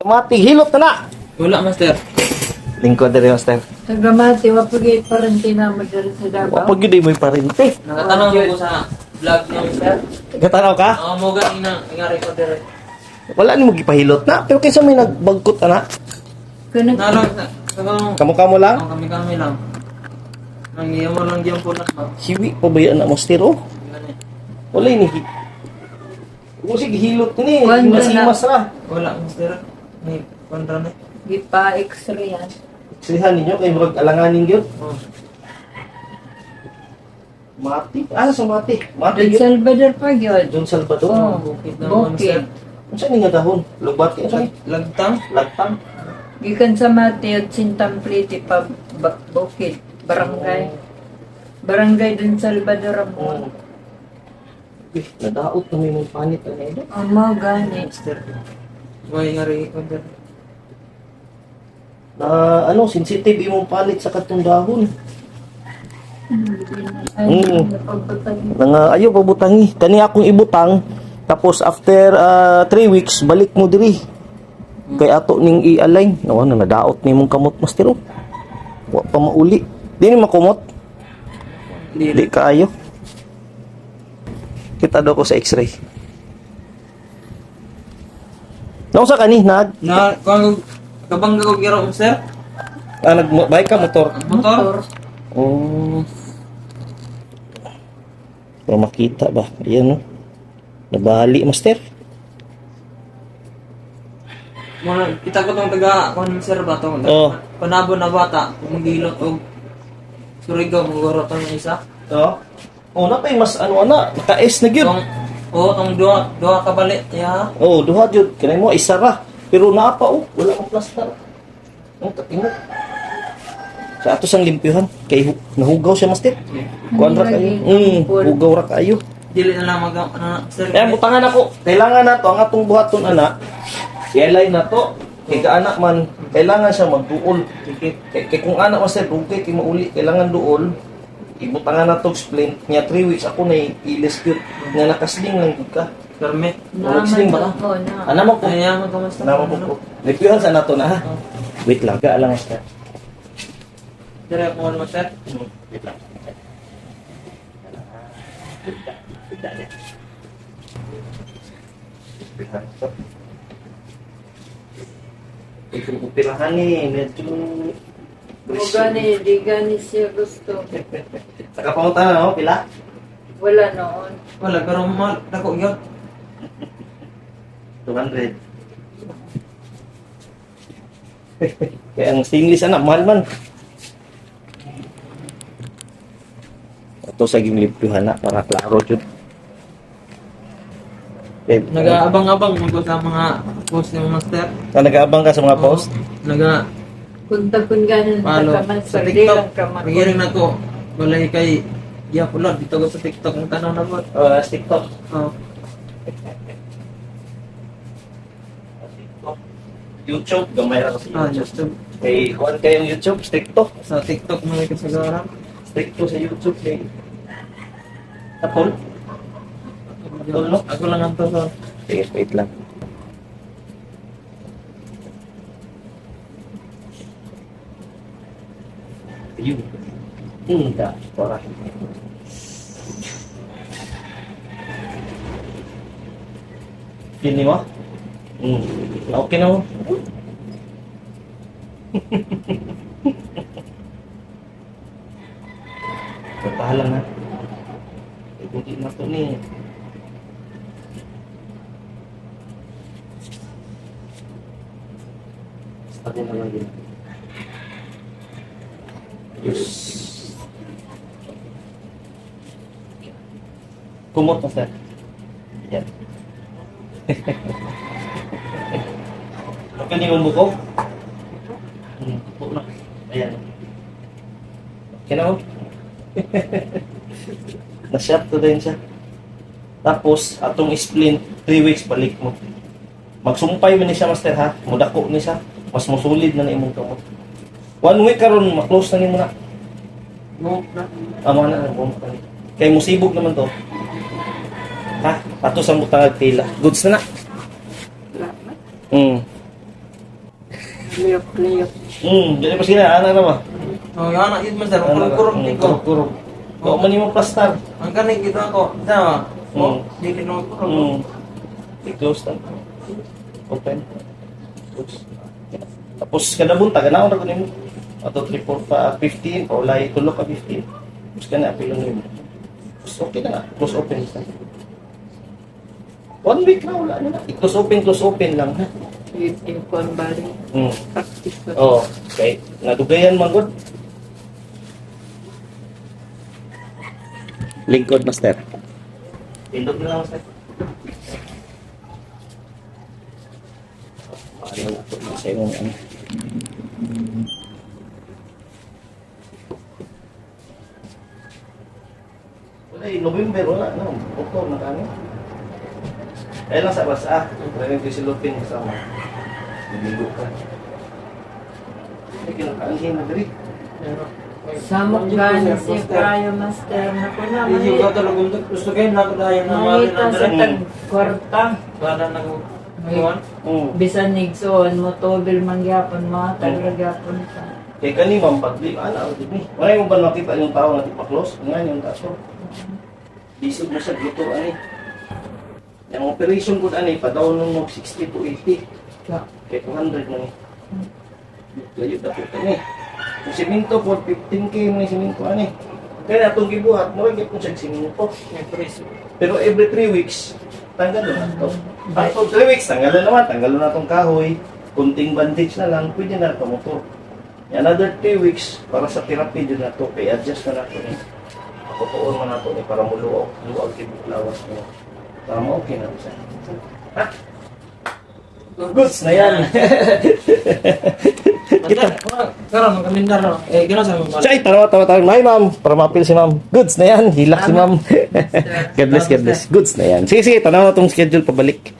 Mati, hilot na na! Wala, master. Lingkod na rin, master. Nagramati, wapagay parang tinamagdala sa Davao. Wapag yun mo yung parente. Nakatanong ako sa vlog niyo, master. Gatanaw ka? Oo, mo galing na. Ingari ko dire. Wala ni mo gipahilot na. Pero kaysa may nagbagkot na. Kung Nalong, Kamo-kamo lang. kami-kami lang. Nangiyaw mo lang diyan po na. Hiwi pa ba yan na, master? Oh, wala yun. Kung sige, hilot ni. Wanda na. Masimas ra. Wala, master. May kontra na. gipa x-ray yan. Silihan ninyo, kayo marag alanganin yun. Oh. Mati? Ah, sa Mati. Mati Don yun. Salvador pa yun. Don Salvador. Oh, Bukid na naman, bukid. master. Saan nga dahon? Lubat kayo sa'yo? Lagtang? Lagtang. Gikan sa Mateo, Sintampliti pa bukid. Barangay. Barangay Don Salvador ang mo. Nadaot na may mga panit. Ano yun? Ang mga gani. Master. May ingari ko dire. Na ano, sensitive imong palit sa katong dahon. Ay, Mm. napagpatag. Nga ayo pabutangi. Kani akong ibutang tapos after 3 weeks balik mo diri. Kay ato ning i-align. Nawa na nadaot nimong kamot master. Oh. Wa pa mauli. Di ni makumot. Di kaayo. Kita daw ko sa x-ray. Nausa ka ni nag Kung kabangga ko giro, master. nagbike ka motor. Motor. Oh. Para makita ba? Ayan no. Nabali master. Mga kita ko tong taga kon sir ba to. Oh. Panabo na bata, kumigilot og surigaw mong tong isa. Oh. Oh, napay mas ano ana, naka-S na gyud. Tong duha ka balik ya. Oh, duha jud. Kanay mo isa ra. Pero naa pa oh, wala ang plaster. Ang tatingo. Sa ato sang limpyuhan kay nahugaw siya master. Kuan ra kayo. Hugaw ra kayo. Dili na lang sir. Kaya butangan ako. Kailangan nato ang atong buhaton ana. I-align na to. Kay anak man kailangan siya magduol. Kay kung anak master dugay kay mauli kailangan duol. Ibutangan na to explain niya 3 weeks ako na ilis yun nga nakasling lang gud ka. Permit. Sling ba? Oo, na. Ano mo po? Kaya mo kamusta? Ano mo po? Limpyuhan sa nato na ha. Wait lang, ka lang master. Dire mo master. Wait lang. Ikong upirahan ni, medyo... O gani, di gani siya gusto. Saka pamunta na, no? Pila? Wala noon. Wala pero mal dako gyud. 200. Kaya ang stainless anak, mahal man. Ito sa gimlimpyuhan na, para klaro dyan. Nag-aabang-abang mo sa mga post ni master. Nag-aabang ka sa mga post? Naga Kunta kun gani follow nagkaman sa sa TikTok. dilang kaman. Magiring na ko. Walay kay ya pulod dito ko sa TikTok ang tanaw na bot. TikTok. Oh. YouTube, gamay lang sa Ah, YouTube. just to, May kuhan kayong YouTube, stricto. sa TikTok mo may kasagaran. Stricto sa YouTube. May... Tapol? Tulog? Ako lang ang to sa Sige, wait lang. Ayun. Hindi. Para. Pini mo? Okay na mo. Tahan lang ha. Hindi na to ni. Start na lang din. Yes. Kumot na sir. Yan. Okay niyo buko? Buko na. Ayan. Okay na oh. Na-shot to din siya. Tapos, atong splint, 3 weeks balik mo. Magsumpay mo ni siya, master ha. Mudako ni siya. Mas musulid na na imong kamot. 1 week karon ma-close na nimo na. mo na. Amo na ang bumpa. Kay musibog naman to. Ha? Ato sa butang tila. Goods na na. Liyok-liyok. Dili pa sila, ana na ba? Oh, yung anak yun master, kurang-kurang tiko. Kurog. Kung man mo plastar. Ang kanig gitu ako, sama. Oh, di kinong-kurang. I-close lang. Open. Close. Tapos kada bunta, ganaon na ko nimo. Ato 3, 4, 15, o lay tulok ka 15. Tapos ka na, apilong nimo. Tapos okay na, close open. 1 week na, wala na. I-close open lang. Ha? Yung kuwan bali. Practice ko. Oo, okay. Nadugayan man good. Lingkod, master. Pindot na lang, master. Paano na ito? Sa yung ano. Wala eh, November, wala. No, October na kami. Eh lang sa basa. Maraming ko si Lupin kasama. Niligo ka. Ay, kinakaangin na diri. Samok gani si Prayo Master na ko na. Hindi juga talaga gusto kayo na kadayo na Mangita sa Mm. tag-kwarta. Bada nang kuwan. Bisan nigsoon mo tobil mangyapon mga tagragapon ka. Kaya kani mampagli, ana, ni. Wala mo ba nakita yung tao na tipa-close? Nga yung taso. Bisog na siya, gluto, ani. Yung operation ko, ani, pa-down nung 60 to 80. Ka. Kaya 200 na ni. Layo na po kani. Yung siminto po, 15K mo yung siminto, ani. Kaya itong gibuhat, maragit mo siya siminto. May preso. Pero every 3 weeks, tanggal na ito. After 3 weeks, tanggal na itong kahoy. Kunting bandage na lang, pwede na ito motor. Another 3 weeks, para sa therapy din na ito, kaya adjust na natin eh. Pakutuon mo na ito eh, para luwag tibok lawas mo. Para mo okay na ito siya. Ha? Goods na yan! Kita. Karon kami ndaro. Eh gino sa mga. Chay, tawa. May ma'am, para mapil si ma'am. Goods na yan, hilak si ma'am. God bless. Goods na yan. Sige, tanaw na itong schedule pabalik.